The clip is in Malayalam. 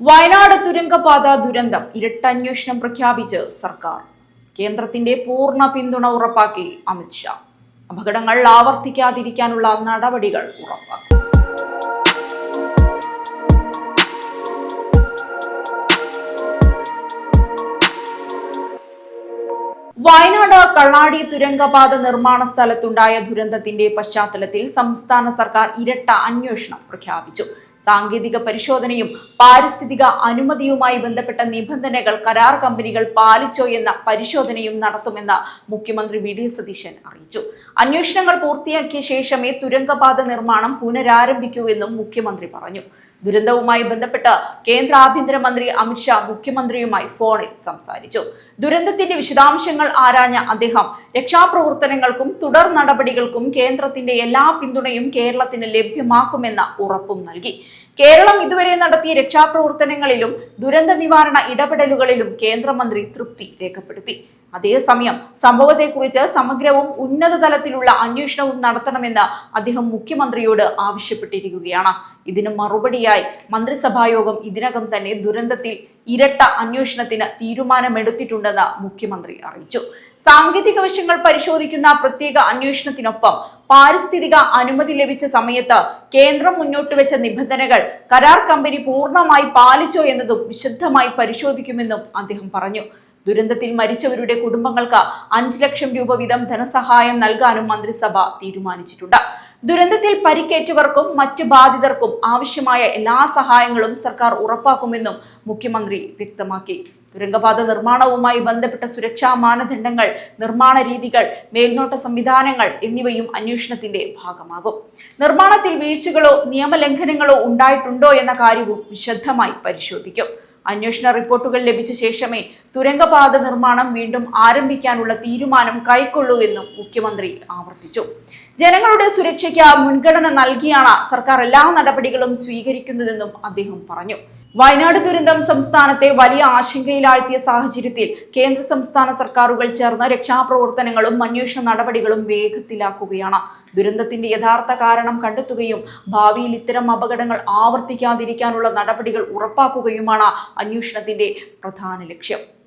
വയനാട് തുരങ്കപാത ദുരന്തം ഇരട്ടന്വേഷണം പ്രഖ്യാപിച്ച് സർക്കാർ. കേന്ദ്രത്തിന്റെ പൂർണ്ണ പിന്തുണ ഉറപ്പാക്കി അമിത്ഷാ. അപകടങ്ങൾ ആവർത്തിക്കാതിരിക്കാനുള്ള നടപടികൾ ഉറപ്പാക്കും. വയനാട് കള്ളാടി തുരങ്കപാത നിർമ്മാണ സ്ഥലത്തുണ്ടായ ദുരന്തത്തിന്റെ പശ്ചാത്തലത്തിൽ സംസ്ഥാന സർക്കാർ ഇരട്ട അന്വേഷണം പ്രഖ്യാപിച്ചു. സാങ്കേതിക പരിശോധനയും പാരിസ്ഥിതിക അനുമതിയുമായി ബന്ധപ്പെട്ട നിബന്ധനകൾ കരാർ കമ്പനികൾ പാലിച്ചോ എന്ന പരിശോധനയും നടത്തുമെന്ന് മുഖ്യമന്ത്രി വി.ഡി. സതീശൻ അറിയിച്ചു. അന്വേഷണങ്ങൾ പൂർത്തിയാക്കിയ ശേഷമേ തുരങ്കപാത നിർമ്മാണം പുനരാരംഭിക്കൂ എന്നും മുഖ്യമന്ത്രി പറഞ്ഞു. ദുരന്തവുമായി ബന്ധപ്പെട്ട് കേന്ദ്ര ആഭ്യന്തരമന്ത്രി അമിത്ഷാ മുഖ്യമന്ത്രിയുമായി ഫോണിൽ സംസാരിച്ചു. ദുരന്തത്തിന്റെ വിശദാംശങ്ങൾ ആരാഞ്ഞ അദ്ദേഹം രക്ഷാപ്രവർത്തനങ്ങൾക്കും തുടർ നടപടികൾക്കും കേന്ദ്രത്തിന്റെ എല്ലാ പിന്തുണയും കേരളത്തിന് ലഭ്യമാക്കുമെന്ന ഉറപ്പും നൽകി. കേരളം ഇതുവരെ നടത്തിയ രക്ഷാപ്രവർത്തനങ്ങളിലും ദുരന്ത നിവാരണ ഇടപെടലുകളിലും കേന്ദ്രമന്ത്രി തൃപ്തി രേഖപ്പെടുത്തി. അതേസമയം സംഭവത്തെക്കുറിച്ച് സമഗ്രവും ഉന്നത തലത്തിലുള്ള അന്വേഷണവും നടത്തണമെന്ന് അദ്ദേഹം മുഖ്യമന്ത്രിയോട് ആവശ്യപ്പെട്ടിരിക്കുകയാണ്. ഇതിന് മറുപടിയായി മന്ത്രിസഭായോഗം ഇതിനകം തന്നെ ദുരന്തത്തിൽ ഇരട്ട അന്വേഷണത്തിന് തീരുമാനമെടുത്തിട്ടുണ്ടെന്ന് മുഖ്യമന്ത്രി അറിയിച്ചു. സാങ്കേതിക വശങ്ങൾ പരിശോധിക്കുന്ന പ്രത്യേക അന്വേഷണത്തിനൊപ്പം പാരിസ്ഥിതിക അനുമതി ലഭിച്ച സമയത്ത് കേന്ദ്രം മുന്നോട്ട് വെച്ച നിബന്ധനകൾ കരാർ കമ്പനി പൂർണ്ണമായി പാലിച്ചോ എന്നതും വിശദമായി പരിശോധിക്കുമെന്നും അദ്ദേഹം പറഞ്ഞു. ദുരന്തത്തിൽ മരിച്ചവരുടെ കുടുംബങ്ങൾക്ക് 5 ലക്ഷം രൂപ വീതം ധനസഹായം നൽകാനും മന്ത്രിസഭ തീരുമാനിച്ചിട്ടുണ്ട്. ദുരന്തത്തിൽ പരിക്കേറ്റവർക്കും മറ്റു ബാധിതർക്കും ആവശ്യമായ എല്ലാ സഹായങ്ങളും സർക്കാർ ഉറപ്പാക്കുമെന്നും മുഖ്യമന്ത്രി വ്യക്തമാക്കി. തുരങ്കപാത നിർമ്മാണവുമായി ബന്ധപ്പെട്ട സുരക്ഷാ മാനദണ്ഡങ്ങൾ, നിർമ്മാണ രീതികൾ, മേൽനോട്ട സംവിധാനങ്ങൾ എന്നിവയും അന്വേഷണത്തിന്റെ ഭാഗമാകും. നിർമ്മാണത്തിൽ വീഴ്ചകളോ നിയമലംഘനങ്ങളോ ഉണ്ടായിട്ടുണ്ടോ എന്ന കാര്യവും വിശദമായി പരിശോധിക്കും. അന്വേഷണ റിപ്പോർട്ടുകൾ ലഭിച്ച ശേഷമേ തുരങ്കപാത നിർമ്മാണം വീണ്ടും ആരംഭിക്കാനുള്ള തീരുമാനം കൈക്കൊള്ളൂ എന്നും മുഖ്യമന്ത്രി ആവർത്തിച്ചു. ജനങ്ങളുടെ സുരക്ഷയ്ക്ക് മുൻഗണന നൽകിയാണ് സർക്കാർ എല്ലാ നടപടികളും സ്വീകരിക്കുന്നതെന്നും അദ്ദേഹം പറഞ്ഞു. വയനാട് ദുരന്തം സംസ്ഥാനത്തെ വലിയ ആശങ്കയിലാഴ്ത്തിയ സാഹചര്യത്തിൽ കേന്ദ്ര സംസ്ഥാന സർക്കാരുകൾ ചേർന്ന് രക്ഷാപ്രവർത്തനങ്ങളും അന്വേഷണ നടപടികളും വേഗത്തിലാക്കുകയാണ്. ദുരന്തത്തിന്റെ യഥാർത്ഥ കാരണം കണ്ടെത്തുകയും ഭാവിയിൽ ഇത്തരം അപകടങ്ങൾ ആവർത്തിക്കാതിരിക്കാനുള്ള നടപടികൾ ഉറപ്പാക്കുകയുമാണ് അന്വേഷണത്തിന്റെ പ്രധാന ലക്ഷ്യം.